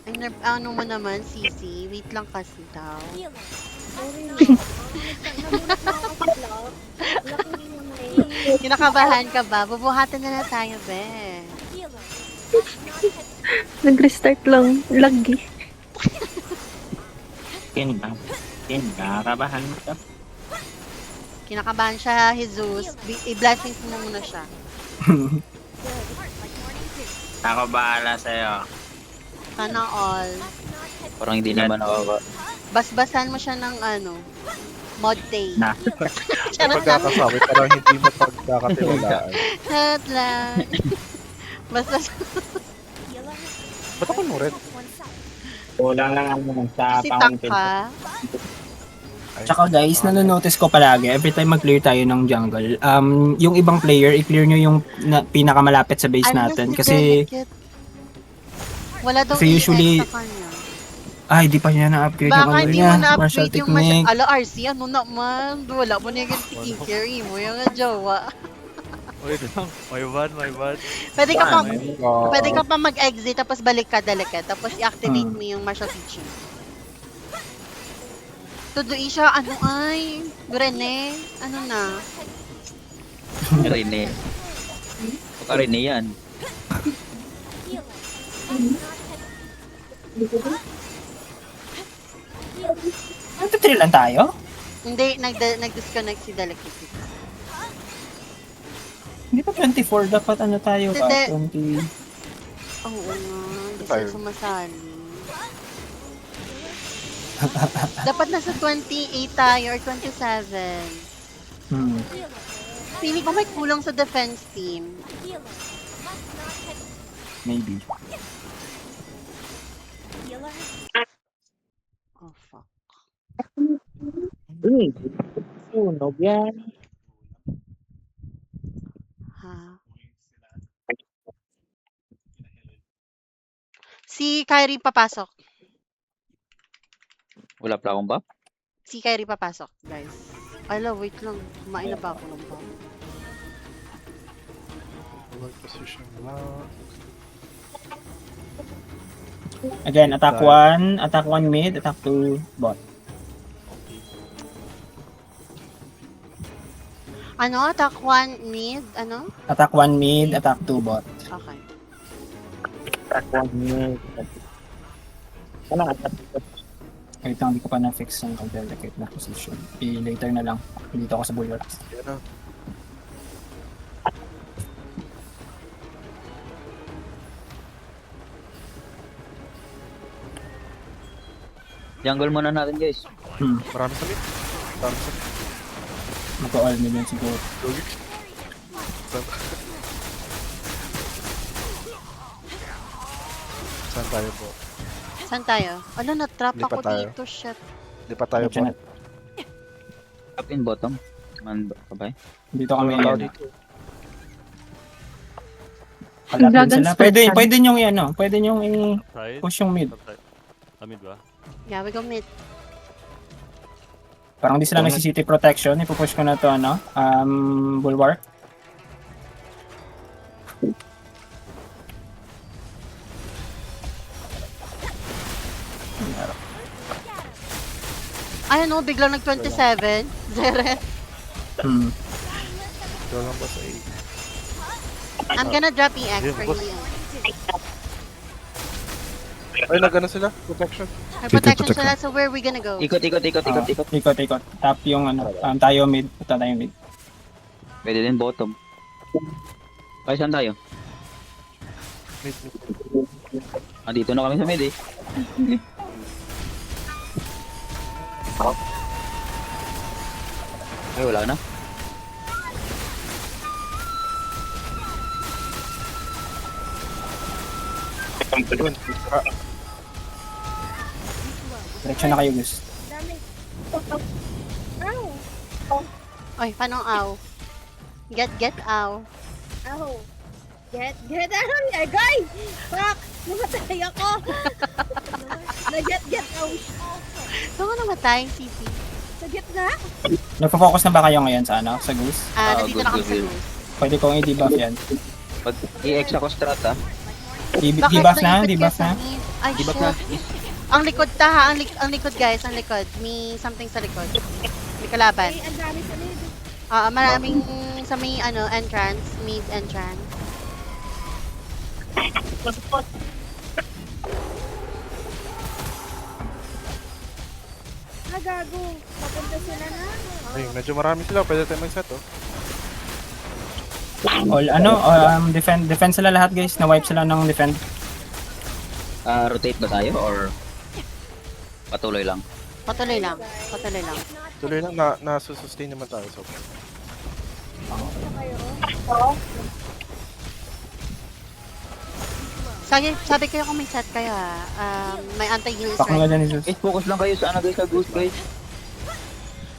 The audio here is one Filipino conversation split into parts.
Ay, ano mo naman, Sisi? Wait lang kasi daw. Sorry na. Nagulat na ako kasi love. Laki din naman eh. Kinakabahan ka ba? Bubuhatin na tayo, be. Nag-restart lang. Lag eh. Kinakabahan ka. Kinakabahan siya, Jesus. I-blessings mo muna siya. Ako bahala sa'yo. Sana all. Parang hindi naman ako. Basbasan mo siya ng mod tay. Na. Charot lang. Pagkakasabi, parang hindi mo pagkakatiwalaan. Charot lang. Basbasan. Ba't ako mo rin? Kulang lang ang sa Si fountain. Taka. Tsaka guys, nanonotice ko palagi, every time mag-clear tayo ng jungle, yung ibang player, i-clear nyo yung pinakamalapit sa base natin. Kasi, wala daw kasi usually- EX sa kanya. ay, di pa niya na-upgrade yung Baka ano hindi niya, mo na-upgrade martial yung technique. Ala, RC, ano naman? Wala mo na yung carry mo, yung jowa. Wait lang, my bad. Pwede ka pa, Oh, pwede ka pa mag-exit, tapos balik ka delicate, tapos i-activate mo yung martial teaching. Tuduin siya, Rene, ano na? Rene. Baka Rene yan. Nagtitrill lang tayo? Hindi, nag-disconnect si delicate. Hindi pa 24, dapat ano tayo ka? Hindi. 20. Oo nga, hindi siya Five. sumasali. Dapat nasa 28 tayo or 27. Hmm. Feeling ko may kulang sa defense team. Maybe. Oh, fuck. Sunog yan. Ha? Si Kyrie papasok. Wala pa akong buff. Si Kyrie papasok, guys. Ala, wait lang. Kumain na ba ako ng bomb? position lang. Again, attack 1 mid, attack 2 bot. Ano? Attack 1 mid? Ano? Attack 1 mid, attack 2 bot. Okay. Wait lang, hindi ko pa na-fix ang delicate na position. Later na lang. Dito ako sa bulwarks. Yan na. Jungle muna natin guys. Marami sa mid. Marami sa mid. Mag-all mid yun siguro. Lugi. Saan tayo po? Saan tayo? Ano, na-trap Lipat ako tayo. dito, shit. Di pa tayo Medyo po. na- Up in bottom. Man ba ba? Dito kami Wala yan. dito. Kalapin Dragon sila. Split yan. Pwede nyong pwede nyong Side? i-push yung mid. Mid ba? Yeah, we go mid. Parang di sila nagsi-city protection. Ipupush ko na to, bulwark. Ay, ano, biglang nag-27. Zeret. Hmm. Ito lang ba sa A? I'm gonna drop EX Yeah, for boss. you. Ay, nagano sila? Protection. May protection sila, so where are we gonna go? Ikot. Ikot. Tap yung tayo mid. Punta tayo mid. Pwede din bottom. Kaya saan tayo? Mid. Dito na kami sa mid eh. Ay, wala na. Yun. Diretso na kayo, Gus. Dami. Ow! Oy, paano aw? Get aw. Ow! Get ano niya, guys! Fuck! Namatay ako! Get ow! Saan ka namatay, CP? Sa gitna? Nagpo-focus na ba kayo ngayon sa sa Gus? Nandito na kami sa good. booth. Pwede kong i-debuff yan. Pag i-ex ako strat Bakit Debuff na? naipit ka Debuff sa na? mid? Ay, Di ba ka? shoot. Ang likod ta ha. Ang likod guys. Ang likod. May something sa likod. May kalaban. Ay, ang dami sa lid. Maraming sa may entrance. Mid entrance. Gago. Papunta sila na. Ay, medyo marami sila. Pwede tayo mag-set, oh. Defend sila lahat guys. Na-wipe sila ng defend. Rotate ba tayo or patuloy lang? Patuloy lang. Patuloy lang. Tuloy lang, nasusustain naman tayo. So, Sabi kayo kung may set kayo may anti-heals Pak nga right? dyan ni Zeus. Guys, focus lang kayo sa ano guys, sa Ghost guys.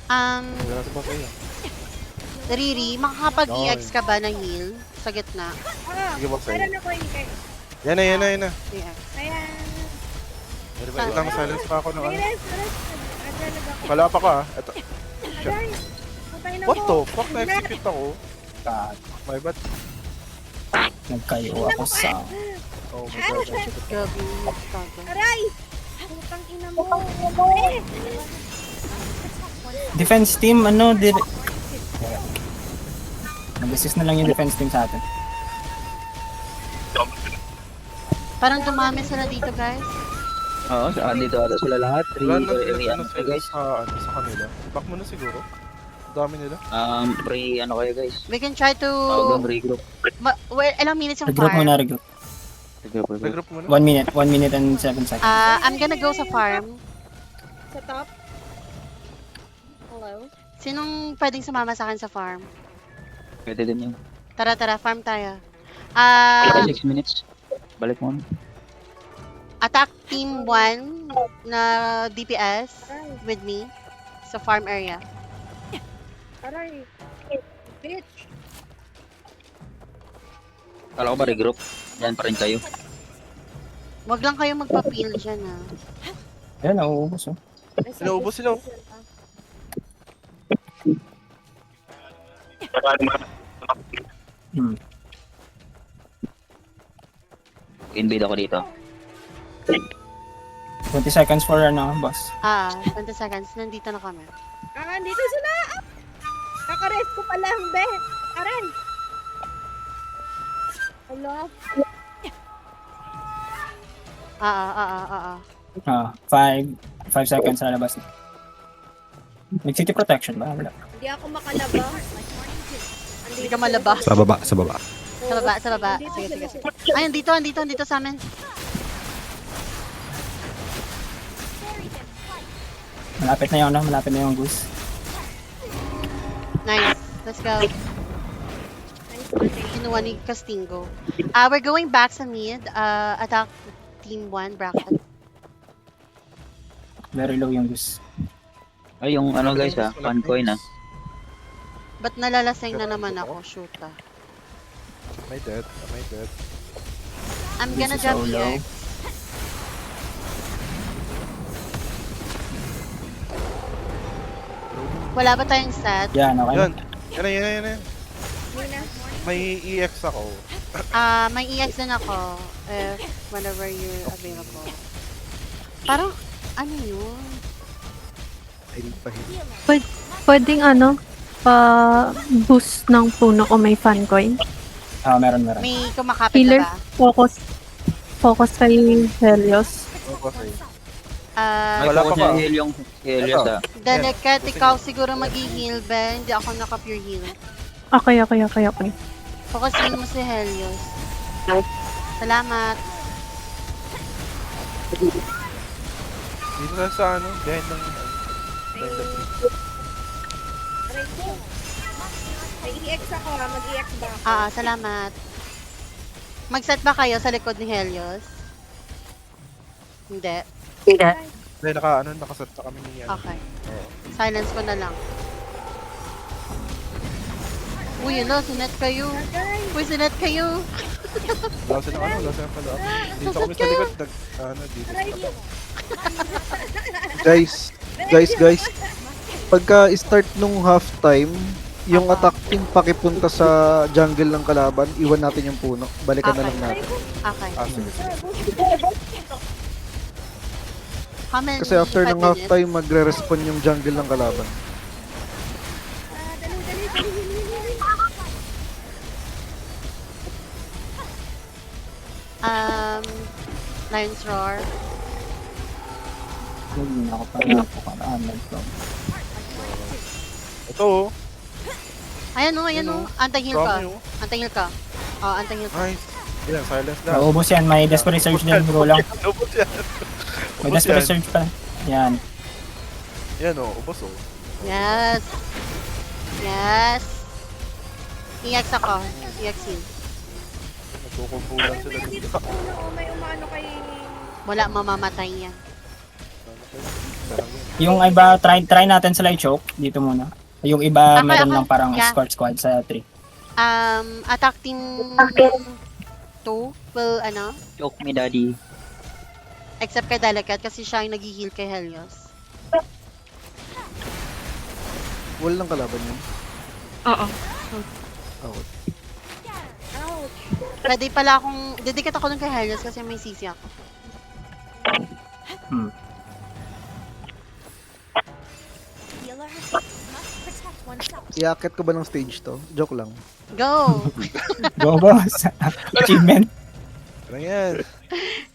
hindi natin ba kayo? Riri, makakapag-EX ka ba ng heal sa gitna? Sige, box sa'yo. Meron ako yung kay. Yan na, yan na, yan na. EX. Ayan. Wait lang, silence pa ako ng ano. Rest. Adrenalig ako. Kala pa ka, ah. Ito. Aray. Patay na What mo. the fuck? Na-execute ako. My bad. Nagkayo ako sa... Oh my god. Gabi, magkaga. Aray. Putang ina mo. Eh. Defense team, Nag-assist na lang yung defense team sa atin. Parang dumami sila dito guys. Oo, dito ata sila lahat. 3 Wala na area ano kayo guys. sa kanila. Back mo na siguro. Ang dami nila. Ano kayo guys? We can try to... Tawag ng regroup. Ilang minutes yung Regroup farm? muna, regroup. Regroup. Regroup muna. 1 minute and 7 seconds. I'm gonna go sa farm. Sa top. Hello. Sinong pwedeng sumama sa akin sa farm? Pwede din yung Tara, farm tayo. 6 minutes. Balik mo. Attack team 1 na DPS with me sa farm area. Aray. Bitch. Kala ko ba regroup? Yan pa rin kayo. Wag lang kayo magpa-peel dyan Ayan, nauubos oh. Inaubos sila. Oh. Hmm. Invade ako dito. 20 seconds for boss. 20 seconds. Nandito na kami. Dito sila. Kakarest ko pala ang be. Aray. Hello. 5 seconds sa labas. Nag-city protection ba? Wala. Hindi ako makalabas. Hindi ka malabas. Sa baba, sa baba. Sa baba. Sige. Ayun, dito sa amin. Malapit na yung goose. Nice. Let's go. Kinuha ni Castingo. We're going back sa mid. Attack team 1 bracket. Very low yung goose. Ay, yung ano guys fan coin Ba't nalalasing na naman ako? Shoot May dead. I'm gonna This is jump so low. here. Wala ba tayong set? Yan, okay. Yan. Yan na. May EX ako. May EX din ako if whenever you're available. Parang, ano yun? Pwedeng boost ng puno kung may fan coin. Meron. May kumakapit Healer, na ba? focus kay Helios. Okay. Ay, Wala focus pa ba? niya heal yung Helios Delicate, ikaw siguro mag-heal, Ben. Hindi ako nakap-your heal. Okay. Focusin mo si Helios. Salamat. Dito na sa behind ng behind the tree. Aray ko. May EX ako mag-EX ba ako? Salamat. Mag-set ba kayo sa likod ni Helios? Hindi. Hindi, nakaset na kami ni Okay. Silence ko na lang. Uy, sinet kayo. Wala silang pala. Dito kami sa likod. Dito. Guys. Pagka-start nung halftime, yung attack team pakipunta sa jungle ng kalaban, iwan natin yung puno. Balikan na lang natin. Okay. Sige. How many? Kasi after 5 ng minutes? halftime, magre-respawn yung jungle ng kalaban. Dali, dali, dali, dali, dali. Lion's Roar. Hindi na ako parang Ito oh. Ayan o, ayan o. Anti-heal ka. Dami oh. Anti-heal ka. Oh, anti-heal ka. Nice. Yan, silence na. Naubos yan, may Desperate Surge din, bro lang. Ubus yan. May Ubus Desperate yan. Surge pa. Yan. Yan oh, ubos oh. Yes. Yes. EX ako. EX heal. Nagkukumpulan sila Dito dito. sa puno, oh, may umano kay... Wala mamamatay yan. Yung iba, try natin sila i-choke. Dito muna. Yung iba, Ako, meron ako. lang parang Yeah. escort squad sa 3. Attack team 2 will, Choke me, daddy. except kay Delicate kasi siya yung nag-heal kay Helios. Wall ng kalaban yun. Oo. Oh. Ouch! Pwede pala akong, dedicate ako dun kay Helios kasi may CC ako. Iakit ko ba ng stage to? Joke lang. Go! Go, boss. Achievement. Ano yan?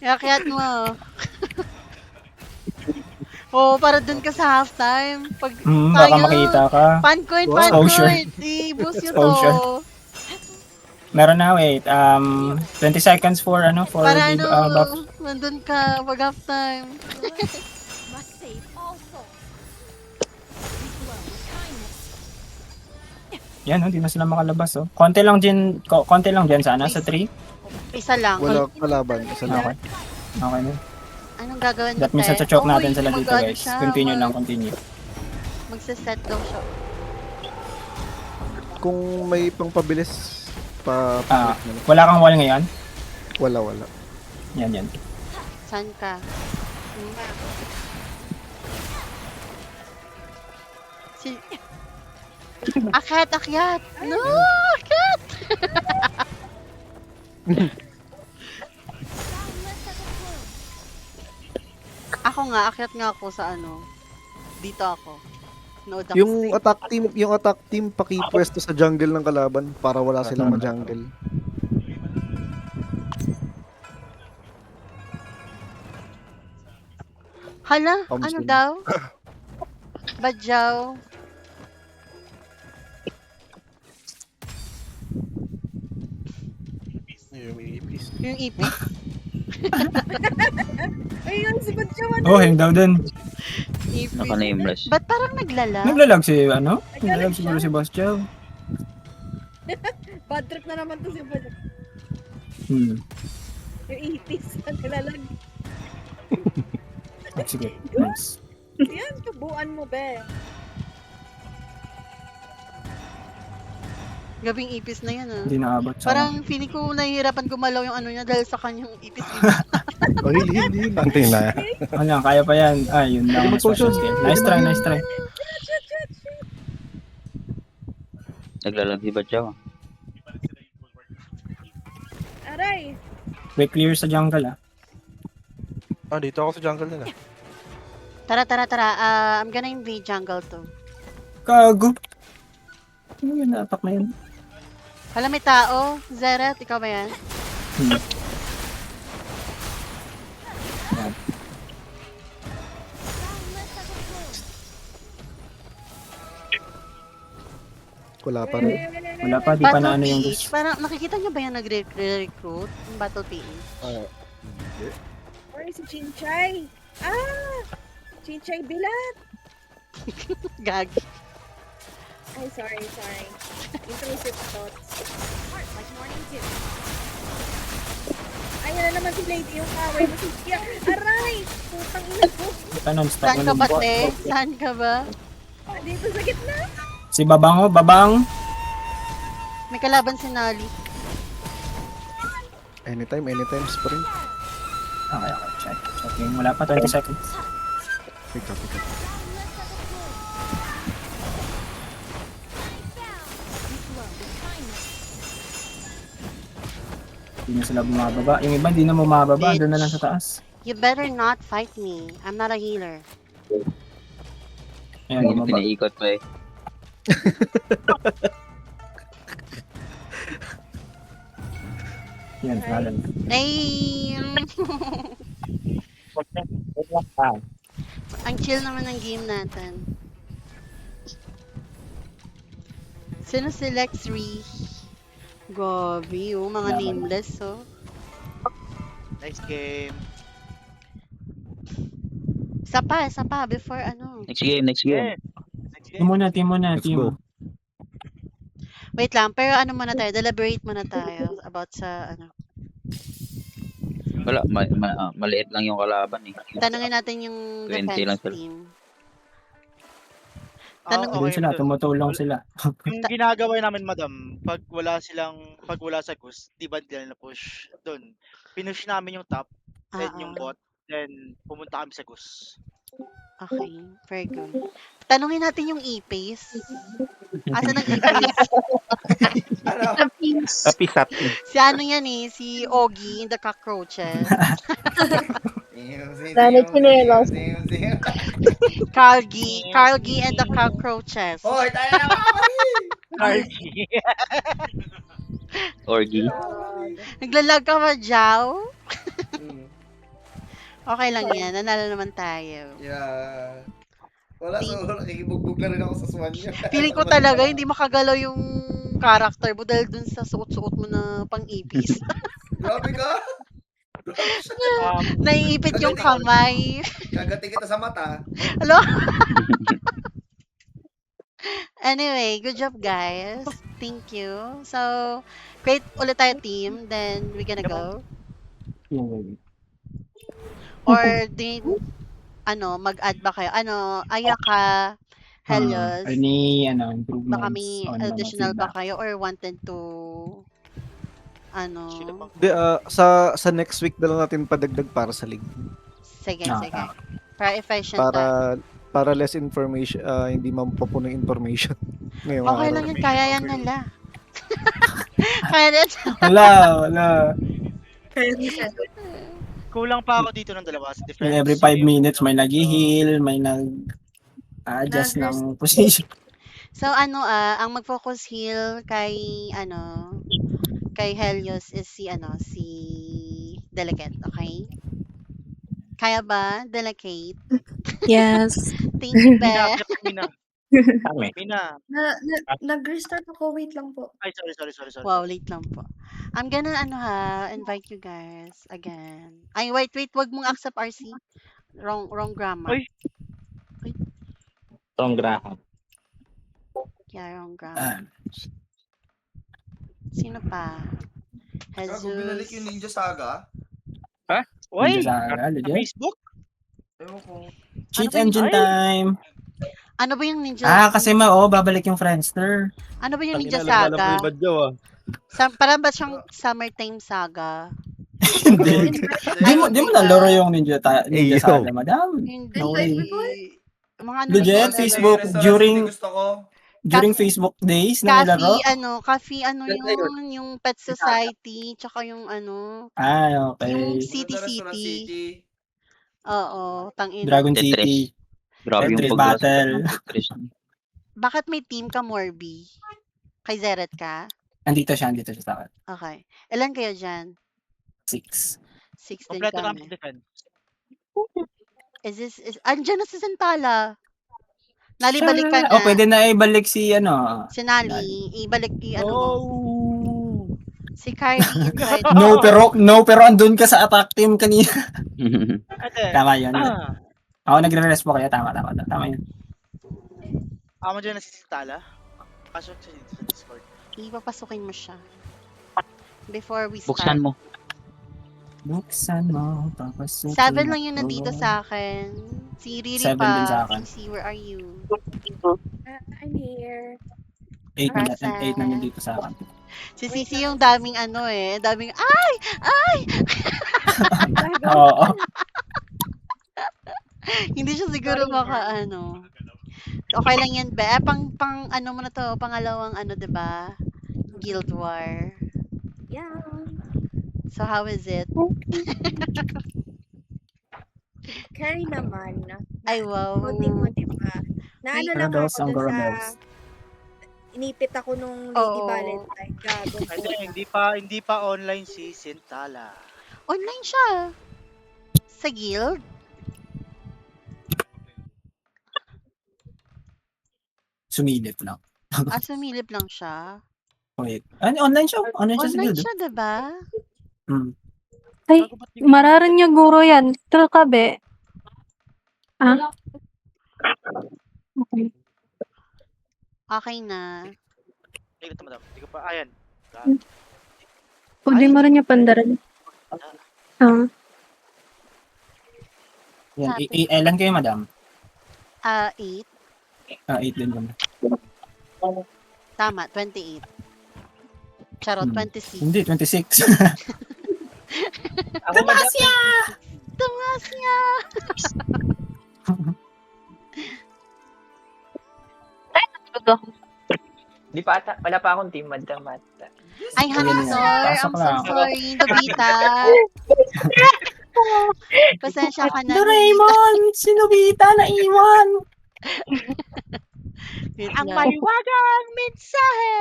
Iakyat mo. Oo, para dun ka sa halftime. Pag Baka makita ka. Fan coin, Wow. fan Exposure. coin. I-boost nyo Exposure. to. Meron na, wait. 20 seconds for, for Para give, buff. nandun ka pag halftime. Yan, hindi na sila makalabas, oh. Konti lang dyan sana, sa 3. Isa lang. Wala kalaban. Isa lang. Okay. Okay na. Anong gagawin That means natin? choke natin Uy, sila dito, mag-ano guys. siya, Continue lang, continue. Magsiset daw siya. Kung may pangpabilis pa Ah, na lang. wala kang wall ngayon? Wala. Yan. Saan ka? Si... Akyat! No! Akyat! Ako nga, akyat nga ako sa dito ako. Nood ako Yung sa- attack team pakipwesto sa jungle ng kalaban para wala silang ma-jungle. Hala, Palm ano swing. daw? Badyaw. Yung ipis. Yung ipis. Ayun, si Badyawan. Oh, hang daw din. Ipis. Naka-nameless. Ba't parang naglala? Naglalag si, Naglalag siguro si Boss Joe. Bad trip na naman to si Badyawan. Yung itis, ang kalalag. Sige, nice. Yan, tubuan mo, be. Gabing ipis na yan Hindi naabot sa... Parang feeling ko nahihirapan gumalaw yung niya dahil sa kanyang ipis. Oh, heal. Antay na. Ano, kaya pa yan. Yun lang. Hindi mo Special potion. skill. Nice try. Naglalag si Badyaw. Aray! Wait, clear sa jungle, Dito ako sa jungle nila. Tara. I'm gonna invade jungle to. Kago. Ano yun, na-attack na yun? Hala, may tao. Zeret, ikaw ba yan? Yan. Wala pa rin. Wala pa, di pa na ano yung PE. gusto. Parang nakikita niyo ba yung nagre-recruit? Yung Battle PE. Or si Chinchay. Chinchay Bilat. Gagi. Ay, sorry. Intrusive thoughts. Ayun na naman si Lady yung kaway mo si Tia. Aray! Putang ina ko. Ito non-stop Saan na ka ba, lumabas. te? Saan ka ba? Dito sa gitna. Si Babang. May kalaban si Nali. Anytime, sprint. Okay. Checking. Wala pa, 20 seconds. Pick up. Hindi na sila bumababa. Yung iba hindi na bumababa. Doon na lang sa taas. You better not fight me. I'm not a healer. Ayan, Hindi mo bumaba. pinaikot pa eh. Yan, alam. Ay! Wait lang pa. Ang chill naman ng game natin. Sino si Lex3? Gabi, oh. Mga Naman. nameless, oh. Nice game. Isa pa, before ano. Next game, next game. Next Team muna, team muna, Let's team. go. Wait lang, pero ano muna tayo, deliberate muna tayo about sa ano. Wala, maliit lang yung kalaban eh. Tanungin natin yung 20 defense lang sila. team. Ah, Tanong- Doon okay sila, yun. tumutulong sila. Yung ginagawa namin, madam, pag wala sa Gus, di ba nila na push doon. Pinush namin yung top, then yung bot, then pumunta kami sa Gus. Okay, very good. Tanungin natin yung e-pace. Asa ng e-pace? Sapi. Si ano yan eh, si Ogie in the Cockroaches. Dani Chinelos. Cargie and the Cockroaches. Cargy. Orgy. Naglalag ka ba, Jao? Okay lang yan, nanalo naman tayo. Yeah. Wala, so nakikibugbog na rin ako sa swan niya. Feeling ko talaga hindi makagalaw yung character mo dahil dun sa suot-suot mo na pang-ipis. Grabe ka! Naiipit yung kamay. Kagating kita sa mata. Hello? Anyway, good job guys. Thank you. So, create ulit tayo team, then we gonna go. Or mag-add ba kayo? Ayaka, Helios, Any, improvements. baka may on mga additional ba feedback. kayo or wanted to Di, sa next week na lang natin padagdag para sa league. sige, Ah, sige. Para efficient tayo. Para less information, hindi mapupuno yung information. Ngayong Okay araw. lang yun, kaya yan nila. Kaya yan. Wala. Kulang pa ako dito ng dalawa sa defense. Every 5 minutes may nag-heal, may nag-adjust ng position. So ang mag-focus heal kay kay Helios is si Delicate, okay? Kaya ba, Delicate? Yes. Thank you, Mina, Be. Mina. Nag-restart ako, wait lang po. Ay, sorry. Wow, late lang po. I'm gonna invite you guys again. Ay, wait, wag mong accept RC. Wrong grammar. Ay. Tong Graham. Yeah, wrong grammar. Sino pa? Gago, binalik yung Ninja Saga. Uy! Ninja Saga, legit? Facebook? Ewan ko. Cheat Ano ba yun? engine time! Ano ba yung Ninja? Kasi babalik yung Friendster. Ano ba yung Ninja Tangina, alam ko Saga? yung Badyaw, Parang ba siyang summertime saga? Hindi. Di mo nalaro yung Ninja Yo. Saga, madam. Hindi. No way. Mga ano Legit, lang yun? Facebook, Gusto ko. during Facebook days na nilaro. Coffee yung Pet Society, tsaka yung Okay. yung City. Oo, tangina. Dragon Tetris. City. Grabe yung Tetris pagbasa Battle. ng Tetris. Bakit may team ka, Morby? Kay Zeret ka? Andito siya sa akin. Okay. Ilan kayo dyan? 6. 6 din Kompleto kami. namin defense. Andyan na si Santala. Nali, balik ka na. Pwede na ibalik si Si Nali, ibalik mo. Si Carly, invite. No, pero andun ka sa attack team kanina. Ate, Tama yun. Ako nagre-rest po kaya tama yun. amo dyan na si Tala. Pasok siya dito sa Discord. Ipapasukin mo siya. Before we Buksan start. mo. Buksan mo, papasukin 7 lang yung ako. nandito sa akin. Si Riri 7 din sa pa. akin. CC, where are you? I'm here. 8 Present. na dito sa akin. Si CC yung daming daming, ay! Oo. Hindi siya siguro Okay lang yan, be. Pang mo na to, pangalawang diba? Guild War. Yeah. So how is it? Cherry naman. Ay, wow. Munti-munti pa. Na ano lang Ano daw, ako dun Sanggoro sa... Bells? Inipit ako nung Lady Oo. Valentine. Gago. Hindi pa online si Sintala. Online siya. Sa guild? Sumilip lang. Sumilip lang siya. Wait. Online siya. Online siya sa Online guild. siya, diba? Ay, mararan niya guro yan. Trakabe. Ah? Okay. Okay na. Hindi ko madam. Hindi ko pa. Ayan. Pwede mo rin niya pandaran. Ah. Yan. Ilan kayo, madam? 8. 8 din kami. Tama, 28. Charot, 26. Hindi, 26. Damasya! Damasya! Di pa ata, wala pa akong team madam. Ay, Hanasor, Pasok I'm so lang. sorry. Nobita. Pasensya ka na. Doraemon! Si Nobita na iwan! Ang maliwagang mensahe!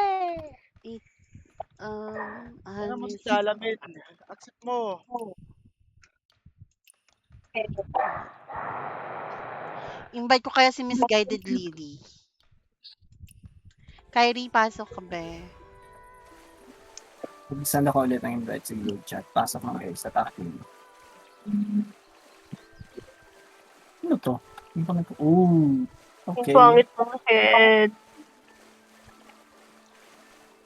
Ano mo si Salamin? Accept mo. Invite ko kaya si Misguided Lily. Kyrie, pasok ka ba? Saan ako ulit ang invite sa group chat. Pasok na kayo sa talking. Ano to? Hindi pa na to. Ooh. Okay. Pangit mo head.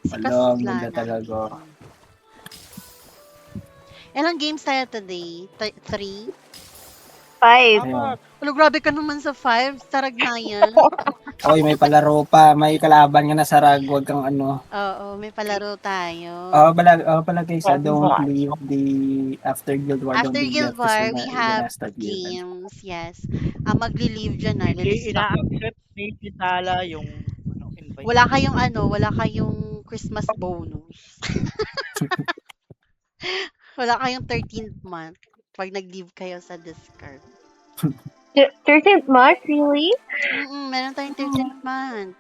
Wala, ganda talaga. Ilang games tayo today? 3? 5. Ayun. Wala, grabe ka naman sa 5. Sarag na yan. Oy, may palaro pa. May kalaban nga na sarag. Huwag kang ano. Oo, may palaro tayo. Pala guys, don't leave the after Guild War. After Don't leave Guild left kasi War, we have na-start yun. games. Yes. Magli-leave dyan na. Hindi ina-accept ni Sintala yung invite. Wala kayong Christmas bonus. Wala kayong 13th month pag nag-leave kayo sa Discord. 13th March? Really? Meron tayong 13th month.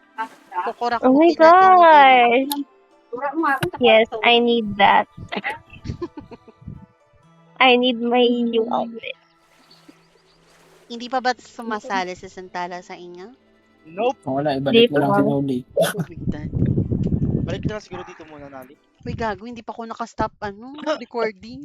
Kukurak Oh my gosh. Yes, I need that. I need my new outfit. Hindi pa ba sumasali si Sintala sa inyo? Nope. Wala, ibalik na lang si Noli. Balik na lang siguro dito muna, Nali. Uy, gago, hindi pa ako nakastop, recording.